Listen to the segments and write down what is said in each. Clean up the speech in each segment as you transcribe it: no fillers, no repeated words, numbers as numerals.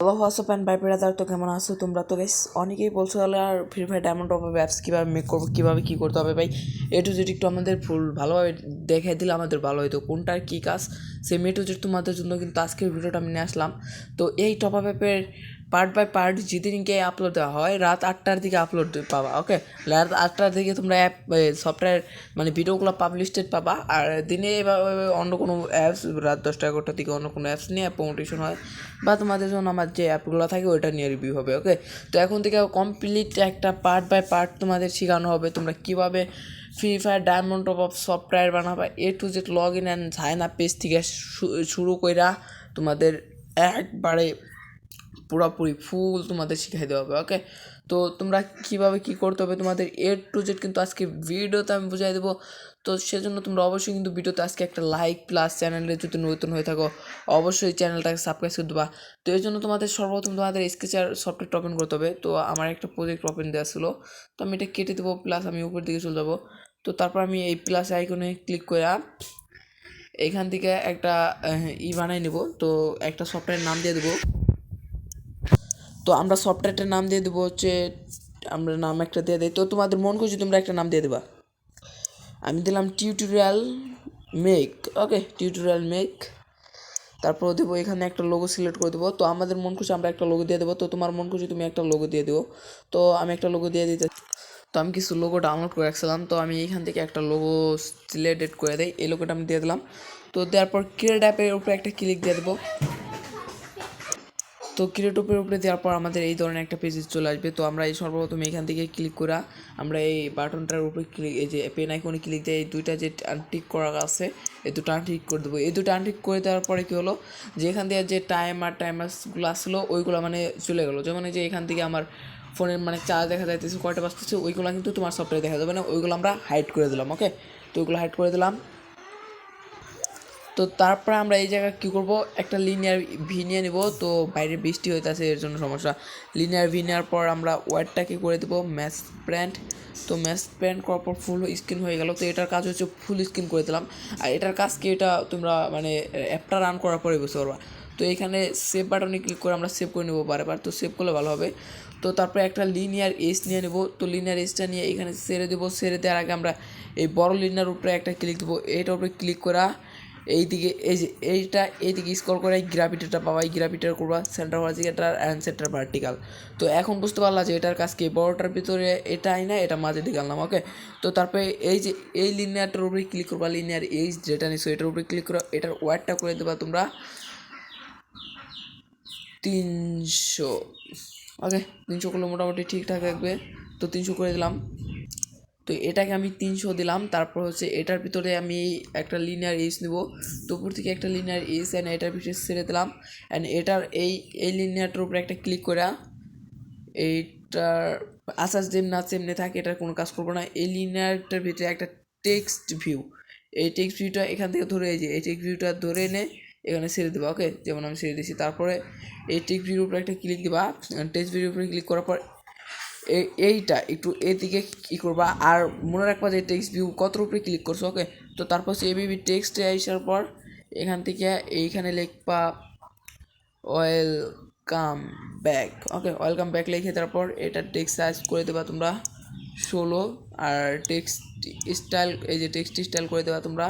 Hello WhatsApp and bye brother, তো কেমন আছো তোমরা? তো গাইস অনেকেই বলছো তাহলে আর Free Fire diamond top up apps কীভাবে মেক করবো, কীভাবে কী করতে হবে ভাই। এ টু জেড একটু আমাদের ফুল ভালোভাবে দেখাই দিলে আমাদের ভালো হতো, কোনটার কী কাজ সেই এ টু জেড তোমাদের জন্য কিন্তু আজকের ভিডিওটা আমি নিয়ে আসলাম। তো এই টপ আপ অ্যাপের পার্ট বাই পার্ট যেদিনকে আপলোড দেওয়া হয় রাত 8টার দিকে আপলোড পাবা। ওকে, রাত 8টার দিকে তোমরা অ্যাপ সফটওয়্যার মানে ভিডিওগুলো পাবলিশড পাবা। আর দিনে এভাবে অন্য কোনো অ্যাপস রাত 10টা 11টার দিকে অন্য কোনো অ্যাপস নিয়ে প্রমোটেশন হয় বা তোমাদের জন্য আমার যে অ্যাপগুলো থাকে ওইটা নিয়ে রিভিউ হবে। ওকে, তো এখন থেকে কমপ্লিট একটা পার্ট বাই পার্ট তোমাদের শেখানো হবে তোমরা কীভাবে Free Fire diamond top up software বানাবা। A to Z log in and sign up page থেকে শুরু কইরা তোমাদের একবারে পুরোপুরি ফুল তোমাদের শিখাই দেওয়া হবে। ওকে, তো তোমরা কীভাবে কী করতে হবে তোমাদের এ টু জেড কিন্তু আজকে ভিডিওতে আমি বুঝাই দেবো। তো সেজন্য তোমরা অবশ্যই কিন্তু ভিডিওতে আজকে একটা লাইক প্লাস চ্যানেলে যদি নতুন হয়ে থাকো অবশ্যই চ্যানেলটাকে সাবস্ক্রাইব করে দেবা। তো এই জন্য তোমাদের সর্বপ্রথম তোমাদের স্কেচার সফটওয়্যারটা ওপেন করতে হবে। তো আমার একটা প্রজেক্ট ওপেন দেওয়া ছিল, তো আমি এটা কেটে দেবো, প্লাস আমি উপর দিকে চলে যাবো। তো তারপর আমি এই প্লাস আইকনে ক্লিক করে এইখান থেকে একটা বানাই নেব। তো একটা সফটওয়্যার নাম দিয়ে দেবো। তো আমরা সফটওয়্যারটার নাম দিয়ে দেবো হচ্ছে, আমরা নাম একটা দিয়ে দিই। তো তোমাদের মন খুশি তোমরা একটা নাম দিয়ে দেবা। আমি দিলাম টিউটোরিয়াল মেক। ওকে, টিউটোরিয়াল মেক। তারপর দেবো এখানে একটা লোগো সিলেক্ট করে দেবো। তো আমাদের মন খুশি আমরা একটা লোগো দিয়ে দেবো। তো তোমার মন খুশি তুমি একটা লোগো দিয়ে দেবো। তো আমি একটা লোগো দিয়ে দিতে, তো আমি কিছু লোগো ডাউনলোড করে রাখছিলাম। তো আমি এইখান থেকে একটা লোগো সিলেক্ট করে দিই, এই লোগোটা আমি দিয়ে দিলাম। তো দেওয়ার পর ক্রিয়েট অ্যাপের উপরে একটা ক্লিক দিয়ে দেবো। তো ক্রিয়েটিভের উপরে দেওয়ার পর আমাদের এই ধরনের একটা পেজ চলে আসবে। তো আমরা এই সর্বপ্রথম এখান থেকে ক্লিক করা আমরা এই বাটনটার উপরে ক্লিক, এই যে পেন আইকনে ক্লিক দিয়ে এই দুইটা যে আনটিক করা আছে এই দুটো আনটিক করে দেবো। এই দুটো আনটিক করে দেওয়ার পরে কী হলো যে এখান থেকে যে টাইমার্সগুলো আসলো ওইগুলো মানে চলে গেলো। যেমন যে এখান থেকে আমার ফোনের মানে চার্জ দেখা যাইতেছে কয়টা বাজতেছে ওইগুলো কিন্তু তোমার সফটওয়্যারে দেখা যাবে না, ওইগুলো আমরা হাইড করে দিলাম। ওকে, তো ওইগুলো হাইড করে দিলাম। তো তারপরে আমরা এই জায়গায় কী করবো, একটা লিনিয়ার ভি নিয়ে নেবো। তো বাইরে বৃষ্টি হইতেছে এর জন্য সমস্যা। লিনিয়ার ভি নেওয়ার পর আমরা ওয়ারটাকে করে দেবো ম্যাচ প্যান্ট। তো ম্যাচ প্যান্ট করার পর ফুল স্ক্রিন হয়ে গেল। তো এটার কাজ হচ্ছে ফুল স্ক্রিন করে দিলাম। আর এটার কাজ কি এটা তোমরা মানে অ্যাপটা রান করার পরে বুঝতে পারবা। তো এখানে সেভ বাটনে ক্লিক করে আমরা সেভ করে নেবো বারবার। তো সেভ করলে ভালো হবে। তো তারপরে একটা লিনিয়ার এজ নিয়ে নেবো। তো লিনিয়ার এজটা নিয়ে এখানে ছেড়ে দেবো। ছেড়ে দেওয়ার আগে আমরা এই বড় লিনিয়ার উপরে একটা ক্লিক দেবো। এইটার উপরে ক্লিক করা এইদিকে এই যে এইদিকে স্ক্রল করে গ্রাভিটিটা পাবা। এই গ্রাভিটার করবা centre vertical and centre vertical. তো এখন বুঝতে পারলা যে এটার কাজ কি, বড়টার ভিতরে এটা না এটা মাঝে দিকে আনলাম। ওকে, তো তারপরে এই যে এই লিনিয়ারটার উপরে ক্লিক করবা, লিনিয়ার এইজ যেটা নিছো এটার উপরে ক্লিক করো। এটার ওয়ার্ডটা করে দেবা তোমরা 300। ওকে, 300 করলে মোটামুটি ঠিকঠাক থাকবে। তো 300 করে দিলাম। তো এটাকে আমি 300 দিলাম। তারপর হচ্ছে এটার ভিতরে আমি একটা লিনিয়ার এজ নেব। তো উপর থেকে একটা লিনিয়ার এজ অ্যান্ড এটার ভিতরে ছেড়ে দিলাম। অ্যান্ড এটার এই লিনিয়ারটার উপরে একটা ক্লিক করে এইটার আসাস যেম না সেমনে থাকে এটার কোনো কাজ করবো না। এই লিনিয়ারটার ভিতরে একটা টেক্সট ভিউ, এই টেক্সট ভিউটা এখান থেকে ধরে এই যে এই টেক্সট ভিউটা ধরে এনে এখানে ছেড়ে দেবো। ওকে, যেমন আমি ছেড়ে দিয়েছি। তারপরে এই টেক্সট ভিউর উপরে একটা ক্লিক দেবা। টেক্সট ভিউর উপরে ক্লিক করার পর এইটা একটু এদিকে কী করবা। আর মনে রাখবা যে টেক্সট ভিউ কত উপরে ক্লিক করছো। ওকে, তো তারপর হচ্ছে এবিবি টেক্সটে আসার পর এখান থেকে এইখানে লিখবা ওয়েলকাম ব্যাক। ওকে, ওয়েলকাম ব্যাক লিখে তারপর এটা টেক্সট সাইজ করে দেবা তোমরা 16। আর টেক্সট স্টাইল এই যে টেক্সট স্টাইল করে দেবা তোমরা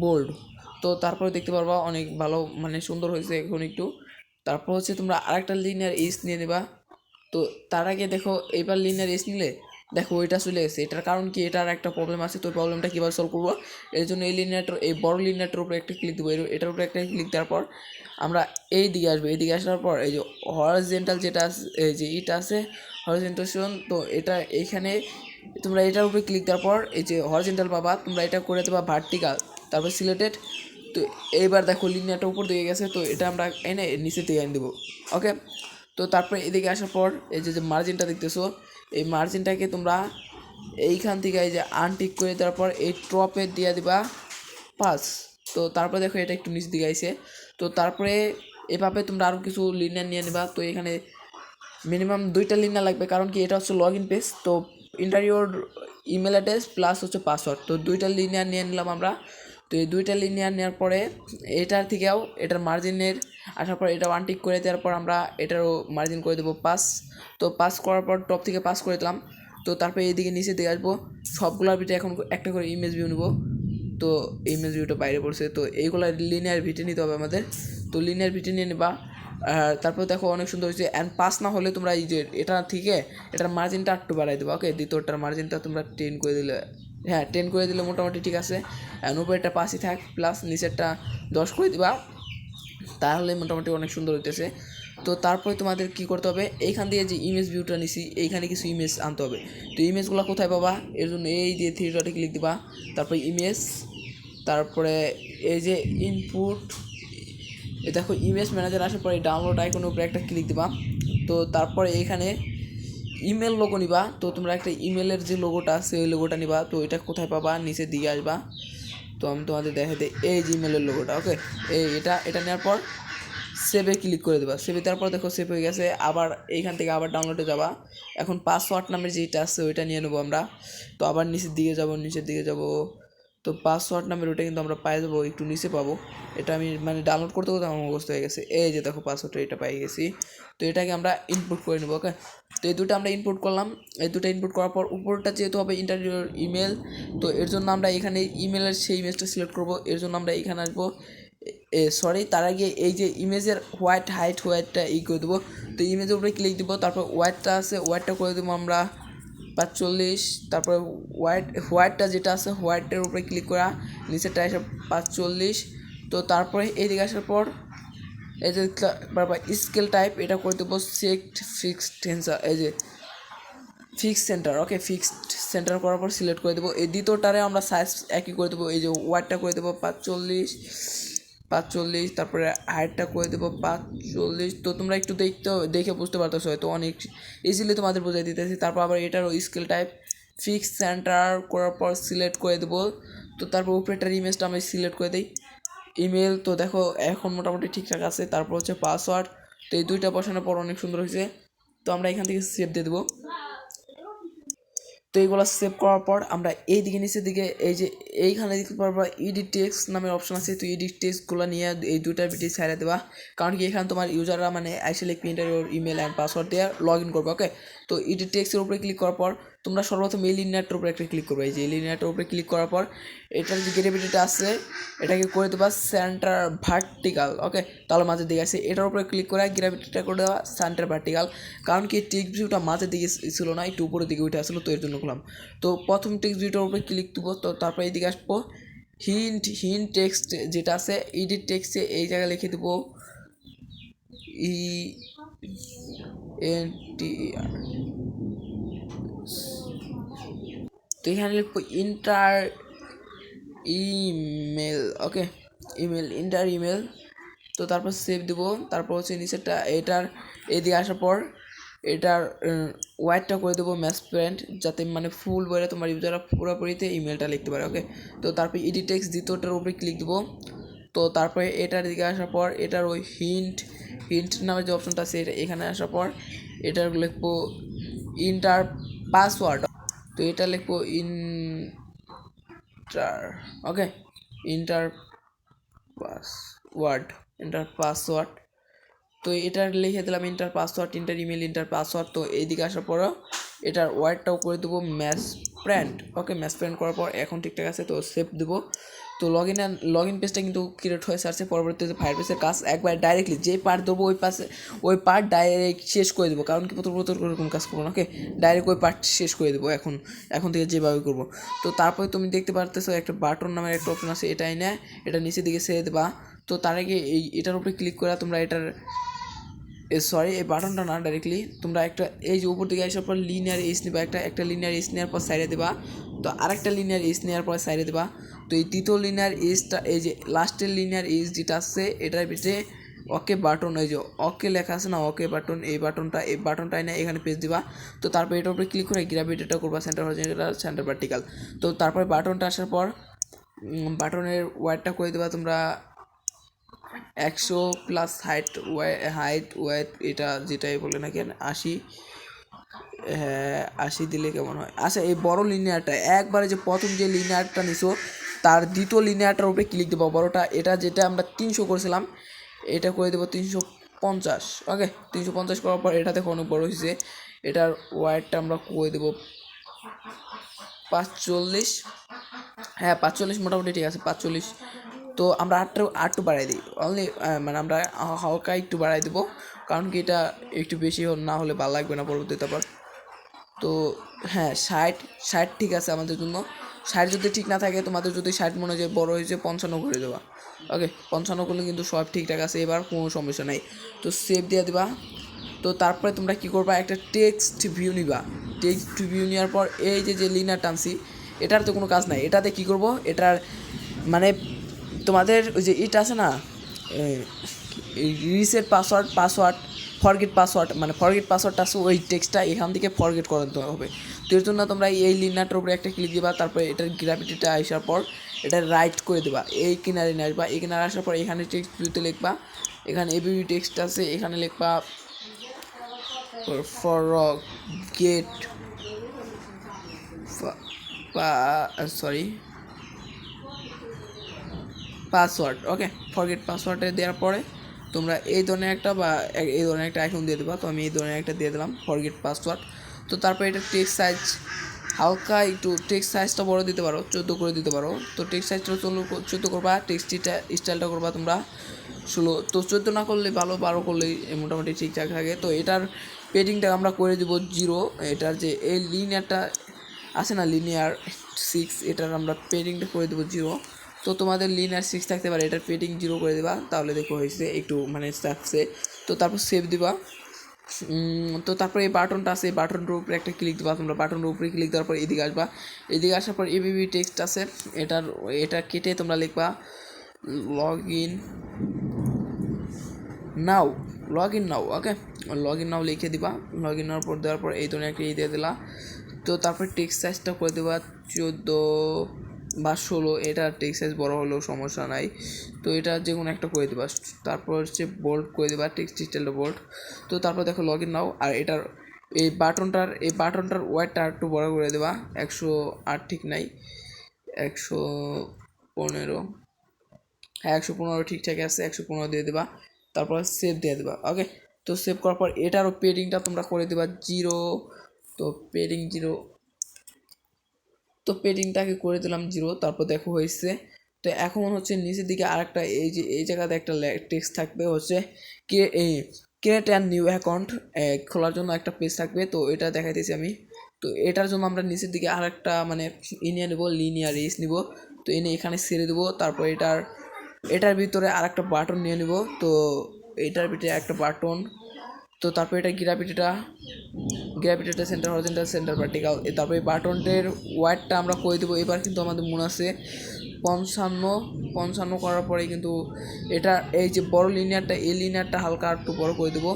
বোল্ড। তো তারপরে দেখতে পারবা অনেক ভালো মানে সুন্দর হয়েছে এখন একটু। তারপর হচ্ছে তোমরা আরেকটা লিনিয়ার এজ নিয়ে নেবা। তো তার আগে দেখো এইবার লিনিয়ার এজ নিলে দেখো ওইটা চলে গেছে। এটার কারণ কি, এটার একটা প্রবলেম আছে। তো প্রবলেমটা কীভাবে সলভ করবো এর জন্য এই লিনিয়ারটার এই বড় লিনিয়ারটার উপরে একটা ক্লিক দেবো। এটার উপরে একটা ক্লিক দেওয়ার পর আমরা এই দিকে আসবো। এই দিকে আসার পর এই যে হরিজন্টাল যেটা আছে এই যে ইটা আছে হরিজন্টেশন। তো এটা এইখানে তোমরা এটার উপরে ক্লিক দেওয়ার পর এই যে হরিজন্টাল পাবা, তোমরা এটা করে দেবা ভার্টিক্যাল, তারপর সিলেক্টেড। তো এইবার দেখো লিনিয়ারটা উপর দিকে গেছে। তো এটা আমরা এনে নিচে দিয়ে এনে দেবো। ওকে, তো তারপরে এদিকে আসার পর এই যে মার্জিনটা দেখতেছো এই মার্জিনটাকে তোমরা এইখান থেকে এই যে আনটিক করে দেওয়ার পর এই টপে দিয়ে দিবা 5। তো তারপরে দেখো এটা একটু নিচ দিকে আইছে। তো তারপরে এভাবে তোমরা আরও কিছু লিনিয়ার নিয়ে নেবা। তো এখানে মিনিমাম 2টা লিনিয়ার লাগবে, কারণ কি এটা হচ্ছে লগ ইন পেজ। তো ইন্টারিওর ইমেল অ্যাড্রেস প্লাস হচ্ছে পাসওয়ার্ড। তো 2টা লিনিয়ার নিয়ে নিলাম আমরা। তো এই দুইটা লিনিয়ার নেওয়ার পরে এটার থেকেও এটার মার্জিনের আসার পর এটা ওয়ান টিক করে দেওয়ার পর আমরা এটারও মার্জিন করে দেবো 5। তো 5 করার পর টপ থেকে 5 করে দিলাম। তো তারপরে এইদিকে নিচে দিয়ে আসবো, সবগুলোর ভিতরে এখন একটা করে ইমেজ ভিউ নেবো। তো ইমেজ ভিউটা বাইরে পড়ছে, তো এইগুলো লিনিয়ার ভিটে নিতে হবে আমাদের। তো লিনিয়ার ভিটে নিয়ে নেবা। তারপর দেখো অনেক সুন্দর হয়েছে। অ্যান্ড 5 না হলে তোমরা এই যে এটা থেকে এটার মার্জিনটা একটু বাড়াই দেবো। ওকে, দ্বিতীয়টার মার্জিনটা তোমরা 10 করে দিলে, হ্যাঁ 10 করে দিলে মোটামুটি ঠিক আছে। উপরেরটা 5ই থাক, প্লাস নিচেরটা 10 করে দিবা, তাহলে মোটামুটি অনেক সুন্দর হইতেছে। তো তারপরে তোমাদের কি করতে হবে, এইখান দিয়ে যে ইমেজ ভিউটা নিছি এইখানে কিছু ইমেজ আনতে হবে। তো ইমেজগুলো কোথায় পাবা, এর জন্য এই যে 3 ডটে ক্লিক দিবা, তারপরে ইমেজ, তারপরে এই যে ইনপুট, এ দেখো ইমেজ ম্যানেজার আসার পরে ডাউনলোড আইকনের উপরে একটা ক্লিক দিবা। তো তারপরে এইখানে ইমেল লোগো নিবা। তো তোমরা একটা ইমেলের যে লোগোটা আছে ওই লোগোটা নিবা। তো এটা কোথায় পাবা, নিচে দিয়ে আসবা। তো আমি তোমাদের দেখে দিই, এই যে ইমেলের লোগোটা। ওকে, এটা নেওয়ার পর সেভে ক্লিক করে দেবা। সেভে দেওয়ার পর দেখো সেভ হয়ে গেছে। আবার এইখান থেকে আবার ডাউনলোডে যাবা। এখন পাসওয়ার্ড নামের যেটা আছে ওইটা নিয়ে নেবো আমরা। তো আবার নিচের দিকে যাব। তো পাসওয়ার্ড নামের ওইটা কিন্তু আমরা পাই যাবো, একটু নিচে পাবো। এটা আমি মানে ডাউনলোড করতে করতে আমার মুখস্থ হয়ে গেছে। এই যে দেখো পাসওয়ার্ডটা এটা পাই গেছি। তো এটাকে আমরা ইনপুট করে নেবো। ওকে, তো এই দুটো আমরা ইনপুট করলাম। এই দুটো ইনপুট করার পর উপরটা যেহেতু হবে ইন্টারভিউর ইমেল, তো এর জন্য আমরা এখানে ইমেলের সেই ইমেজটা সিলেক্ট করবো। এর জন্য আমরা এখানে আসবো, সরি তার আগে এই যে ইমেজের হোয়াইটটা করে দেবো। তো ইমেজের উপরে ক্লিক দেবো, তারপর হোয়াইটটা আছে ওয়াইটটা করে দেবো আমরা 45। তারপরে হোয়াইটটা যেটা আছে হোয়াইটের উপরে ক্লিক করা, নিচেরটা এসে 45। তো তারপরে এইদিকে আসার পর এই যে স্কেল টাইপ এটা করে দেবো ফিক্সড সেন্সার, এই যে ফিক্সড সেন্টার। ওকে, ফিক্সড সেন্টার করার পর সিলেক্ট করে দেবো। এই দ্বিতীয়টারে আমরা সাইজ একই করে দেবো, এই যে ওয়াইটটা করে দেবো 45। তারপরে হাইটটা করে দেবো 45। তো তোমরা একটু দেখে বুঝতে পারতেছো হয়তো, অনেক ইজিলি তোমাদের বোঝাই দিতেছি। তারপর আবার এটারও স্কেল টাইপ ফিক্সড সেন্টার করার পর সিলেক্ট করে দেবো। তো তারপর উপরেটার ইমেজটা আমি সিলেক্ট করে দিই, ইমেল। তো দেখো এখন মোটামুটি ঠিকঠাক আছে। তারপর হচ্ছে পাসওয়ার্ড। তো এই দুইটা বসানোর পর অনেক সুন্দর হয়েছে। তো আমরা এখান থেকে সেভ দিয়ে দেবো। তো এইগুলো সেভ করার পর আমরা এই দিকে নিচের দিকে এই যে এইখানে দেখতে পারবা এডিট টেক্সট নামের অপশন আছে। তো এডিট টেক্সটগুলো নিয়ে এই দুইটার ভিডিও ছাড়া দেবা, কারণ কি এখানে তোমার ইউজাররা মানে আইসে লিখবে ইন্টারভিউর ইমেল অ্যান্ড পাসওয়ার্ড দিয়ে লগ ইন করবে। ওকে, তো এডিট টেক্সটের উপরে ক্লিক করার পর তোমরা সর্বপ্রথম এই লিনিয়ারটার উপরে একটা ক্লিক করবে। এই যে লিনিয়ারটার উপরে ক্লিক করার পর এটার যে গ্রেভিটিটা আছে এটাকে করে দেবা সেন্টার ভার্টিক্যাল। ওকে, তাহলে মাঝের দিকে আছে, এটার উপরে ক্লিক করে গ্রেভিটিটা করে দেওয়া সেন্টার ভার্টিক্যাল। কারণ কি টেক্সট ভিউটা মাঝের দিকে ছিল না, একটু উপরের দিকে উঠে আসলো, তো এর জন্য করলাম। তো প্রথম টেক্সট ভিউটার উপরে ক্লিক দেবো। তো তারপর এইদিকে আসবো, হিন্ট টেক্সট যেটা আছে এডিট টেক্সটে এই জায়গায় লিখে দেবো ENTER। তো এখানে লিখবো ইন্টার ইমেল। ওকে, ইন্টার ইমেল। তো তারপর সেভ দেবো। তারপর হচ্ছে নিচেরটা এটার এদিকে আসার পর এটার ওয়াইটটা করে দেবো ম্যাচ প্যান্ট, যাতে মানে ফুল বলে তোমার ইউজাররা পুরোপুরিতে ইমেলটা লিখতে পারে। ওকে, তো তারপর এডিট টেক্সট দ্বিতীয়টার উপরে ক্লিক দেবো। তো তারপরে এটার দিকে আসার পর এটার ওই হিন্ট নামের যে অপশনটা আছে এটা এখানে আসার পর এটার লিখবো ইন্টার পাসওয়ার্ড। তো এটা লিখবো ওকে, ইন্টার পাসওয়ার্ড। তো এটা লিখে দিলাম inter password, inter email, inter password. তো এইদিকে আসার পরও এটার ওয়ার্ডটাও করে দেবো ম্যাচ প্যান্ট। ওকে, ম্যাচ প্যান্ট করার পর এখন ঠিকঠাক আছে। তো সেভ দেবো। তো লগ ইন পেজটা কিন্তু ক্রিয়েট হয়ে আসছে। পরবর্তীতে ফায়ারবেসের কাজ একবার ডাইরেক্টলি যে পার্ট দেবো ওই পার্ট ডাইরেক্ট শেষ করে দেবো, কারণ কি প্রথম করে কোনো কাজ করবো না। ওকে, ডাইরেক্ট ওই পার্ট শেষ করে দেবো এখন থেকে যেভাবে করবো। তো তারপরে তুমি দেখতে পারতেছো একটা বাটন নামের একটা অপশন আছে, এটাই না, এটা নিচে দিকে ছেড়ে দেবা। তো তার আগে এটার উপরে ক্লিক করে তোমরা এটার এই বাটনটা না, ডাইরেক্টলি তোমরা একটা এই যে উপর দিকে আসার পর লিনিয়ার এজ নিবা, একটা লিনিয়ার এজ নেওয়ার পর সাইডে দেবা। তো আরেকটা লিনিয়ার এজ নেওয়ার পর সাইডে দেবা। তো এই তৃতীয় লিনিয়ার এজটা এই যে লাস্টের লিনিয়ার এজ যেটা আছে এটার ভিতরে ওকে বাটন, এই যে ওকে লেখা আছে না, ওকে বাটন, এই বাটনটাই না এখানে পেজ দিবা। তো তারপর এটার উপরে ক্লিক করে গ্র্যাভিটিটা করবা সেন্টার হরিজন্টাল, সেন্টার ভার্টিক্যাল। তো তারপরে বাটনটা আসার পর বাটনের ওয়াইডটা করে দেবা তোমরা 100 প্লাস হাইট ওয়েট, এটা যেটাই বলে না কেন 80। হ্যাঁ 80 দিলে কেমন হয়? আচ্ছা, এই বড় লিনিয়ারটা একবারে যে প্রথম যে লিনিয়ারটা নিছো তার দ্বিতীয় লিনিয়ারটার উপরে ক্লিক দেবো বড়োটা, এটা যেটা আমরা 300 করেছিলাম এটা করে দেবো 350। ওকে, 350 করার পর এটা দেখো অনেক বড়ো হয়েছে। এটার ওয়াইডটা আমরা করে দেবো 45। হ্যাঁ 45 মোটামুটি ঠিক আছে 45। তো আমরা আটটু বাড়াই দিই অনলি, মানে আমরা হালকা একটু বাড়াই দেবো, কারণ কি এটা একটু বেশি না হলে ভালো লাগবে না পরবর্তীতে আবার। তো হ্যাঁ 60 ঠিক আছে আমাদের জন্য। 60 যদি ঠিক না থাকে, তোমাদের যদি 60 মনে হয় যে বড়ো হয়েছে 55 করে দেওয়া। ওকে 55 করলে কিন্তু সব ঠিকঠাক আছে, এবার কোনো সমস্যা নেই। তো সেভ দিয়ে দেবা। তো তারপরে তোমরা কী করবা, একটা টেক্সট ভিউ নিবা। টেক্সট ভিউ নেওয়ার পর এই যে লিনার টানছি, এটার তো কোনো কাজ নাই। এটাতে কী করবো, এটার মানে তোমাদের ওই যে এটা আছে না, রিসেট পাসওয়ার্ড ফরগেট পাসওয়ার্ড, মানে ফরগেট পাসওয়ার্ডটা আছে, ওই টেক্সটটা এখান থেকে ফরগেট করাতে হবে। তো এর জন্য তোমরা এই লিনারটার উপরে একটা ক্লিক দিবা, তারপরে এটার গ্র্যাভিটিটা আসার পর এটা রাইট করে দেবা, এই কিনারে নিয়ে আসবা। এই কিনারে আসার পর এখানে টেক্সট ভিউতে লিখবা, এখানে এবিবি টেক্সট আছে, এখানে লিখবা ফরগেট পাসওয়ার্ড। ওকে, ফরগেট পাসওয়ার্ডে দেওয়ার পরে তোমরা এই ধরনের একটা বা এই ধরনের একটা আইকন দিয়ে দেবা। তো আমি এই ধরনের একটা দিয়ে দিলাম ফরগেট পাসওয়ার্ড। তো তারপরে এটা টেক্সট সাইজ হালকা একটু, টেক্সট সাইজটা বড় দিতে পারো, 14 করে দিতে পারো। তো টেক্সট সাইজটা 14 করবা, টেক্সটটা স্টাইলটা করবা তোমরা 16। তো 14 না করলে ভালো, 12 করলেই মোটামুটি ঠিকঠাক থাকে। তো এটার পেডিংটা আমরা করে দেবো 0। এটার যে এই লিনিয়ারটা আছে না, লিনিয়ার 6, এটার আমরা পেডিংটা করে দেবো 0। তো তোমাদের লিনিয়ার 6 থাকতে পারে, এটার পেডিং 0 করে দেবা, তাহলে দেখো হয়েছে একটু মানে থাকছে। তো তারপর সেভ দিবা। তো তারপরে এই বাটনটা আছে, এই বাটনটার উপরে একটা ক্লিক দেবা তোমরা। বাটনটার উপরে ক্লিক দেওয়ার পর এদিকে আসবা। এদিকে আসার পর এবিবি টেক্সট আছে, এটা কেটে তোমরা লিখবা log in now. Okay, log in now লিখে দিবা। লগ ইন নাও পর দেওয়ার পর এই ধরনের একটা দিয়ে দিলা। তো তারপর টেক্সট সাইজটা করে দেবা 14 বা 16। এটা টেক্সট সাইজ বড়ো হলেও সমস্যা নাই। তো এটা যে কোনো একটা করে দেবা। তারপর হচ্ছে বোল্ড করে দেবা, টেক্সট স্টাইলটা বোল্ড। তো তারপর দেখো লগ ইন নাও। আর এটার এই বাটনটার ওয়াইডটা একটু বড় করে দেবা, 108 ঠিক নাই, 115। হ্যাঁ 115 ঠিকঠাক আছে, 115 দিয়ে দেবা। তারপর সেভ দিয়ে দেবা। ওকে, তো সেভ করার পর এটারও পেডিংটা তোমরা করে দেবা 0। তো পেডিং 0, তো পেডিংটাকে করে দিলাম 0। তারপর দেখো হয়েছে। তো এখন হচ্ছে নিচের দিকে আরেকটা এই যে এই জায়গাতে একটা টেক্সট থাকবে হচ্ছে ক্রিয়েট অ্যান্ড নিউ অ্যাকাউন্ট, খোলার জন্য একটা পেজ থাকবে। তো এটা দেখাইতেছি আমি। তো এটার জন্য আমরা নিচের দিকে আরেকটা মানে নিয়ে নেবো, লিনিয়ার রেস নিব। তো এনে এখানে ছেড়ে দেবো। তারপর এটার ভিতরে আরেকটা বাটন নিয়ে নেব। তো এটার ভিতরে একটা বাটন। তো তারপর এটা গ্র্যাভিটিটা সেন্টার, হরিজন্টাল, সেন্টার, ভার্টিক্যাল। তারপর এই বাটনটার ওয়াইডটা আমরা করে দেবো। এবার কিন্তু আমাদের মনে আছে 55 করার পরে কিন্তু এটা এই যে বড় লিনিয়ারটা, এই লিনিয়ারটা হালকা একটু বড় করে দেবো।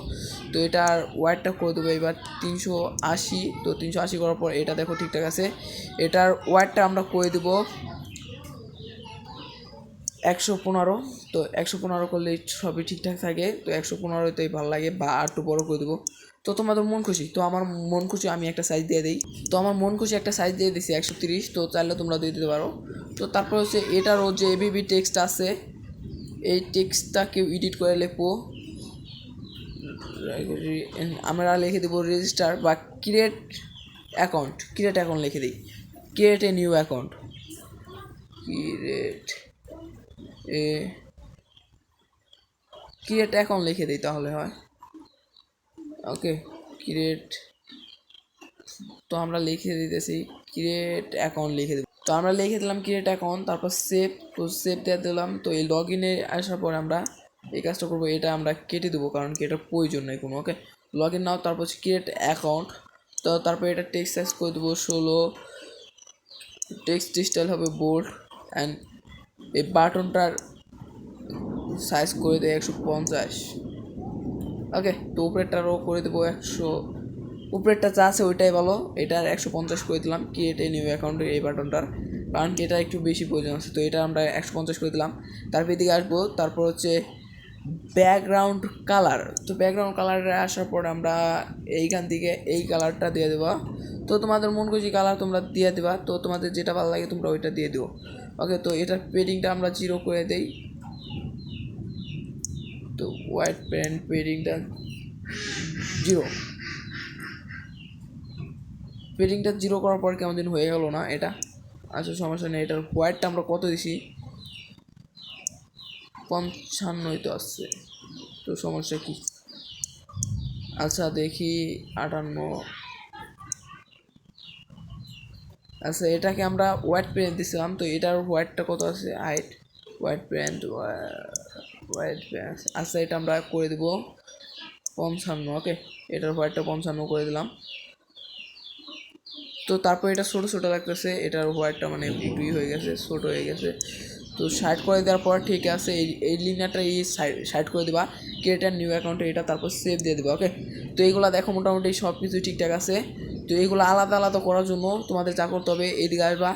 তো এটার ওয়াইডটা করে দেবো এবার 380। তো 380 করার পর এটা দেখো ঠিকঠাক আছে। এটার ওয়াইডটা আমরা করে দেবো 115। তো 115 করলে সবই ঠিকঠাক থাকে। তো 115তেই ভালো লাগে, বা আর একটু বড়ো করে দেবো। তো তোমাদের মন খুশি। তো আমার মন খুশি আমি একটা সাইজ দিয়ে দিই। তো আমার মন খুশি একটা সাইজ দিয়ে দিছি 130। তো চাইলে তোমরা দিয়ে দিতে পারো। তো তারপর হচ্ছে এটারও যে এবিবি টেক্সট আছে, এই টেক্সটটাকে এডিট করে লিখবো। আমরা লিখে দেবো রেজিস্টার বা ক্রিয়েট অ্যাকাউন্ট লিখে দিই। Create a new account, create account লিখে দিই তাহলে হয়। ওকে, ক্রিয়েট। তো আমরা লিখে দিতেছি ক্রিয়েট অ্যাকাউন্ট লিখে দেব। তো আমরা লিখে দিলাম ক্রিয়েট অ্যাকাউন্ট, তারপর সেভ। তো সেভ দিয়ে দিলাম। তো এই লগ ইনে আসার পর আমরা এই কাজটা করবো। এটা আমরা কেটে দেবো, কারণ কি এটা প্রয়োজন নেই কোনো। ওকে, লগ ইন নাও, তারপর হচ্ছে ক্রিয়েট অ্যাকাউন্ট। তো তারপর এটা টেক্সট সাইজ করে দেবো 16, টেক্সট স্টাইল হবে বোল্ড, অ্যান্ড এই বাটনটার সাইজ করে দেয় 150। ওকে, তো উপরেরটারও করে দেবো 100। উপরেরটা যা আছে ওইটাই ভালো, এটার 150 করে দিলাম। ক্রিয়েট এ নিউ অ্যাকাউন্টের এই বাটনটার, কারণ কি এটা একটু বেশি প্রয়োজন আছে। তো এটা আমরা 150 করে দিলাম। তারপর এদিকে আসবো। তারপর হচ্ছে ব্যাকগ্রাউন্ড কালার। তো ব্যাকগ্রাউন্ড কালারে আসার পর আমরা এইখান থেকে এই কালারটা দিয়ে দেবো। তো তোমাদের মন খুশি কালার তোমরা দিয়ে দেবা, তো তোমাদের যেটা ভালো লাগে তোমরা ওইটা দিয়ে দিও। ওকে, তো এটার পেডিংটা আমরা 0 করে দেই। তো হোয়াইট প্যান্ট পেডিংটা 0, পেডিংটা 0 করার পর কেমন দিন হয়ে গেল না এটা। আচ্ছা সমস্যা নেই, এটার হোয়াইটটা আমরা কত দিছি, 55 তো আসছে, তো সমস্যা কি। আচ্ছা দেখি 58। আচ্ছা এটাকে আমরা হোয়াইট প্যান্ট দিছিলাম, তো এটার হোয়াইটটা কত আছে, হাইট হোয়াইট প্যান্ট আচ্ছা এটা আমরা করে দেবো 55। ওকে, এটার হোয়াইটটা 55 করে দিলাম। তো তারপর এটা ছোটো ছোটো লাগতেছে, এটার হোয়াইটটা মানে একটুই হয়ে গেছে, ছোটো হয়ে গেছে। তো সাইড করে দেওয়ার পর ঠিক আছে, এই লিনিয়ারটা এই সাইড করে দেবা, ক্রিয়েট নিউ অ্যাকাউন্টে এটা, তারপর সেভ দিয়ে দেবা। ওকে, তো এইগুলো দেখো মোটামুটি সব কিছু ঠিকঠাক আছে। তো এইগুলো আলাদা আলাদা করার জন্য তোমাদের যা করতে হবে, এইদিকে আসবা,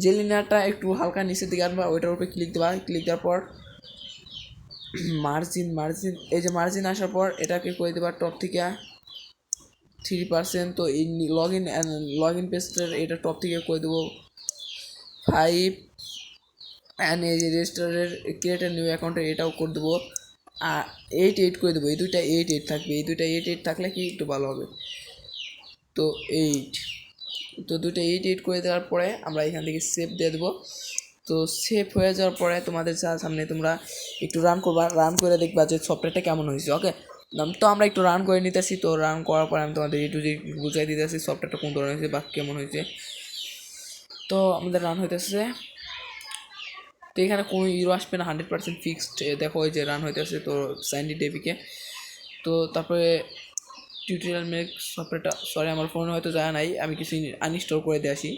যে লিনিয়ারটা একটু হালকা নিচের দিকে আসবা ওইটার উপরে ক্লিক দেবা, ক্লিক দেওয়ার পর মার্জিন এই যে মার্জিন আসার পর এটাকে করে দেবা টপ থেকে 3%। তো এই লগ ইন পেজটার এটা টপ থেকে করে দেবো 5, অ্যান্ড এই যে রেজিস্টারের ক্রিয়েট নিউ অ্যাকাউন্টের এটাও করে দেবো 8 করে দেবো। এই দুইটা 8 থাকবে, এই দুইটা 8 থাকলে কি একটু ভালো হবে। তো 8, তো দুটো 8 করে দেওয়ার পরে আমরা এখান থেকে সেভ দিয়ে দেবো। তো সেভ হয়ে যাওয়ার পরে তোমাদের সামনে তোমরা একটু রান করবা, রান করে দেখবা যে সফটওয়্যারটা কেমন হয়েছে। ওকে, তো আমরা একটু রান করে নিতেছি। তো রান করার পরে আমি তোমাদের একটু যে বুঝাই দিতেছি সফটওয়্যারটা কোন ধরনের হয়েছে বা কেমন হয়েছে। তো আমাদের রান হইতেছে, তো এখানে কোনো ইউরো আসবে না, 100% ফিক্সড। দেখো ওই যে রান হইতেছে, তো সাইন ডেপিকে। তো তারপরে টিউটোরিয়াল মেক সফটওয়্যারটা, সরি আমার ফোনে হয়তো যায় নাই, আমি কিছু আনইনস্টল করে দিয়ে আসি।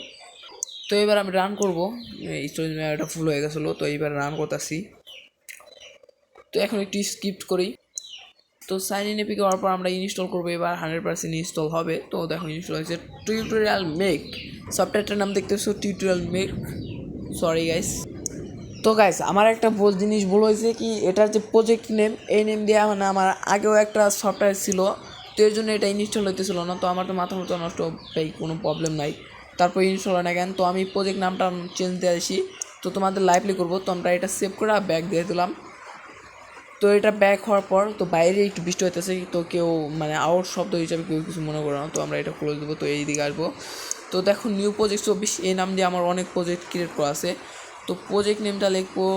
তো এবার আমি রান করবো, স্টোরেজ মেয়ারটা ফুল হয়ে গেছিলো, তো এইবার রান করতেছি। তো এখন একটু স্কিপ্ট করি। তো সাইন ইন এপিকে হওয়ার পর আমরা ইনস্টল করবো, এবার 100% ইনস্টল হবে। তো দেখো ইনস্টল হয়েছে টিউটোরিয়াল মেক, সফটওয়্যারটার নাম দেখতেছো টিউটোরিয়াল মেক। Sorry guys. তো গাইস আমার একটা জিনিস ভুল হয়েছে কি, এটার যে প্রজেক্ট নেম, এই নেম দিয়ে মানে আমার আগেও একটা সফটওয়্যার ছিল, তো এর জন্য এটা ইনস্টল হইতেছিল না। তো আমার তো মাথা মতো নষ্ট, ভাই কোনো প্রবলেম নাই, তারপর ইনস্টল হয় না কেন। তো আমি প্রজেক্ট নামটা চেঞ্জ দিয়ে আসি, তো তোমাদের লাইভলি করবো। তো আমরা এটা সেভ করে ব্যাক দিয়ে দিলাম। তো এটা ব্যাক হওয়ার পর তো বাইরে একটু বৃষ্টি হইতেছে, তো কেউ মানে আউট শব্দ হিসাবে কেউ কিছু মনে করো না। তো আমরা এটা ক্লোজ দেবো। তো এই দিকে আসবো, তো দেখো নিউ প্রজেক্ট 24, এই নাম দিয়ে আমার অনেক প্রজেক্ট ক্রিয়েট করা আছে। তো প্রজেক্ট নেমটা লিখবো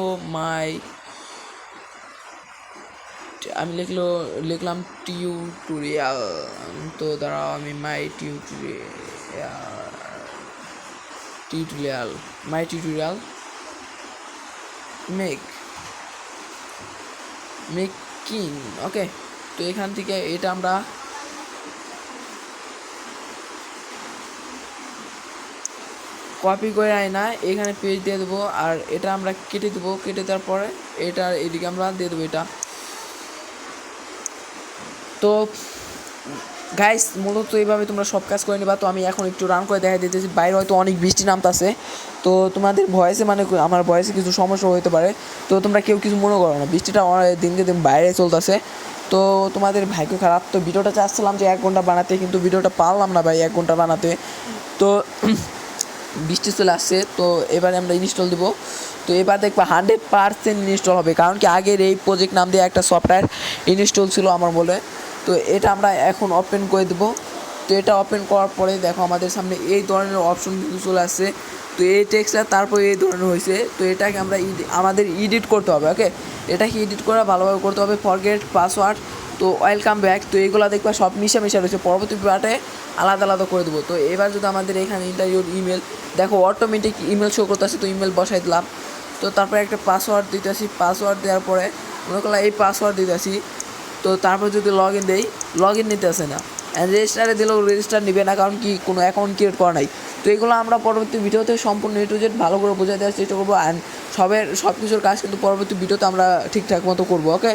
আমি লিখলাম টিউটোরিয়াল। তো দাঁড়াও আমি মাই টিউটোরিয়াল মেকিং। ওকে, তো এখান থেকে এটা আমরা কপি করে আয় না, এখানে পেজ দিয়ে দেবো, আর এটা আমরা কেটে দেবো। কেটে দেওয়ার পরে এটা এদিকে আমরা দিয়ে দেবো এটা। তো গাইস মূলত এইভাবে তোমরা সব কাজ করে নিবা। তো আমি এখন একটু রান করে দেখা দিতেছি, বাইরে হয়তো অনেক বৃষ্টি নামতেছে, তো তোমাদের ভয়েসে মানে আমার ভয়েসে কিছু সমস্যা হতে পারে, তো তোমরা কেউ কিছু মনে করো না, বৃষ্টিটা দিনকে দিন বাইরে চলতেছে। তো তোমাদের ভাগ্য খারাপ, তো ভিডিওটা চাচ্ছিলাম যে 1 ঘন্টা বানাতে, কিন্তু ভিডিওটা পারলাম না ভাই 1 ঘন্টা বানাতে। তো বৃষ্টি চলে আসছে, তো এবারে আমরা ইনস্টল দেবো। তো এবার দেখবা 100% ইনস্টল হবে, কারণ কি আগের এই প্রজেক্ট নাম দিয়ে একটা সফটওয়্যার ইনস্টল ছিল আমার বলে। তো এটা আমরা এখন ওপেন করে দেবো। তো এটা ওপেন করার পরে দেখো আমাদের সামনে এই ধরনের অপশন কিন্তু চলে আসছে। তো এই টেক্সটটা তারপর এই ধরনের হয়েছে, তো এটাকে আমরা আমাদের এডিট করতে হবে। ওকে, এটাকে এডিট করা ভালোভাবে করতে হবে, ফরগেট পাসওয়ার্ড, তো ওয়েলকাম ব্যাক। তো এইগুলো দেখবা সব মিশা রয়েছে, পরবর্তী পার্টে আলাদা আলাদা করে দেবো। তো এবার যদি আমাদের এখানে ইন্টারভিউর ইমেল দেখো অটোমেটিক ইমেল শো করতেছে, তো ইমেল বসাই দিলাম। তো তারপরে একটা পাসওয়ার্ড দিতেছি, পাসওয়ার্ড দেওয়ার পরে মনে করলাম এই পাসওয়ার্ড দিতেছি। তো তারপর যদি লগ ইন দেই, লগ ইন নিতে আসে না, রেজিস্টারে দিলেও রেজিস্টার নেবে না, কারণ কি কোনো অ্যাকাউন্ট ক্রিয়েট করা নাই। তো এগুলো আমরা পরবর্তী ভিডিওতে সম্পূর্ণ A to Z ভালো করে বোঝাই দেওয়ার চেষ্টা করবো, অ্যান্ড সব কিছুর কাজ কিন্তু পরবর্তী ভিডিওতে আমরা ঠিকঠাক মতো করবো। ওকে।